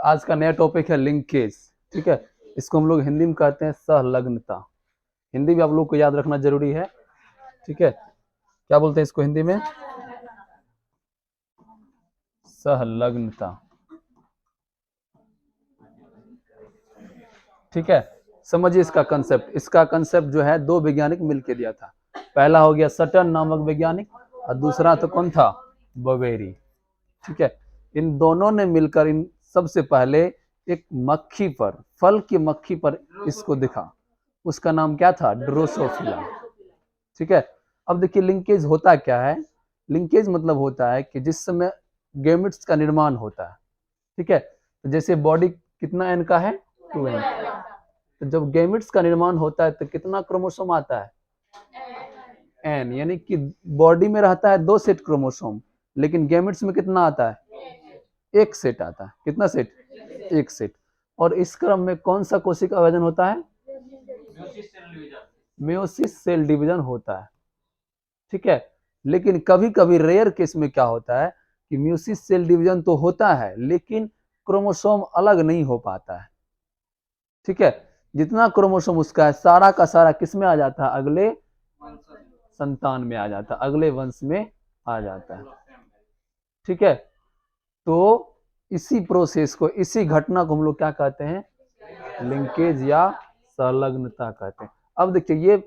आज का नया टॉपिक है लिंकेज। ठीक है, इसको हम लोग हिंदी में कहते हैं सहलग्नता। हिंदी भी आप लोग को याद रखना जरूरी है। ठीक है, क्या बोलते हैं इसको हिंदी में? सहलग्नता। ठीक है, समझिए इसका कंसेप्ट। इसका कंसेप्ट जो है दो वैज्ञानिक मिलकर दिया था। पहला हो गया सटन नामक वैज्ञानिक और दूसरा तो कौन था? बवेरी। ठीक है, इन दोनों ने मिलकर इन सबसे पहले एक मक्खी पर, फल की मक्खी पर इसको दिखा। उसका नाम क्या था? ड्रोसोफिला। ठीक है, अब देखिए लिंकेज होता क्या है। लिंकेज मतलब होता है कि जिस समय गैमेट्स का निर्माण होता है, ठीक है, तो जैसे बॉडी कितना एन का है? 2n। तो जब गैमेट्स का निर्माण होता है तो कितना क्रोमोसोम आता है? एन। यानी कि बॉडी में रहता है 2 सेट क्रोमोसोम, लेकिन गैमेट्स में कितना आता है? 1 सेट आता है। कितना सेट? 1 सेट। और इस क्रम में कौन सा कोशिका विभाजन होता है? मेयोसिस सेल डिवीजन होता है। ठीक है, लेकिन कभी कभी रेयर केस में क्या होता है कि म्यूसिस सेल डिवीजन तो होता है लेकिन क्रोमोसोम अलग नहीं हो पाता है। ठीक है, जितना क्रोमोसोम उसका है सारा का सारा किस में आ जाता है? अगले संतान में आ जाता है, अगले वंश में आ जाता है। ठीक है, तो इसी प्रोसेस को, इसी घटना को हम लोग क्या कहते हैं? लिंकेज या संलग्नता कहते हैं। अब देखिए ये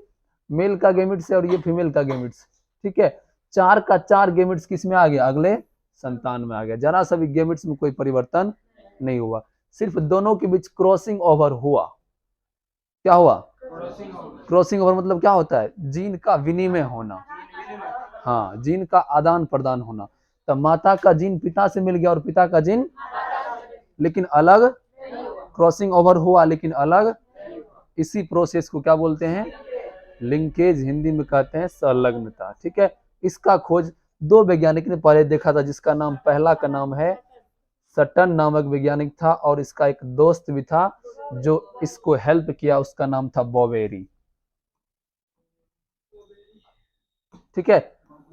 मेल का गैमेट्स है और ये फीमेल का गैमेट्स। ठीक है, 4 का 4 गैमेट्स किस में आ गया? अगले संतान में आ गया। जरा सा भी गैमेट्स में कोई परिवर्तन नहीं हुआ, सिर्फ दोनों के बीच क्रॉसिंग ओवर हुआ। क्या हुआ? क्रॉसिंग ओवर मतलब क्या होता है? जीन का विनिमय होना। हाँ, जीन का आदान प्रदान होना। तो माता का जीन पिता से मिल गया और पिता का जीन, लेकिन अलग। क्रॉसिंग ओवर हुआ लेकिन अलग। इसी प्रोसेस को क्या बोलते हैं? लिंकेज। हिंदी में कहते हैं संलग्नता। ठीक है, इसका खोज 2 वैज्ञानिक ने पहले देखा था, जिसका नाम, पहला का नाम है सटन नामक वैज्ञानिक था और इसका एक दोस्त भी था जो इसको हेल्प किया, उसका नाम था बवेरी। ठीक है,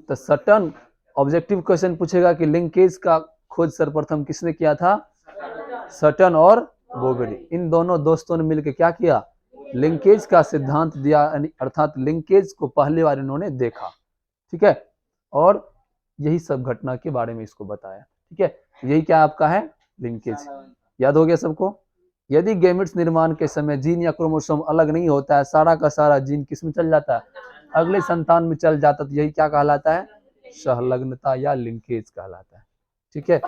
तो सटन ऑब्जेक्टिव क्वेश्चन पूछेगा कि लिंकेज का खोज सर्वप्रथम किसने किया था? सटन और बोवेरी। इन दोनों दोस्तों ने मिलकर क्या किया? लिंकेज का सिद्धांत दिया, अर्थात लिंकेज को पहली बार इन्होंने देखा। ठीक है, और यही सब घटना के बारे में इसको बताया। ठीक है, यही क्या आपका है? लिंकेज। याद हो गया सबको? यदि गैमेट्स निर्माण के समय जीन या क्रोमोसोम अलग नहीं होता है, सारा का सारा जीन किस में चल जाता है? अगले संतान में चल जाता, तो यही क्या कहलाता है? सहलग्नता या लिंकेज कहलाता है। ठीक है।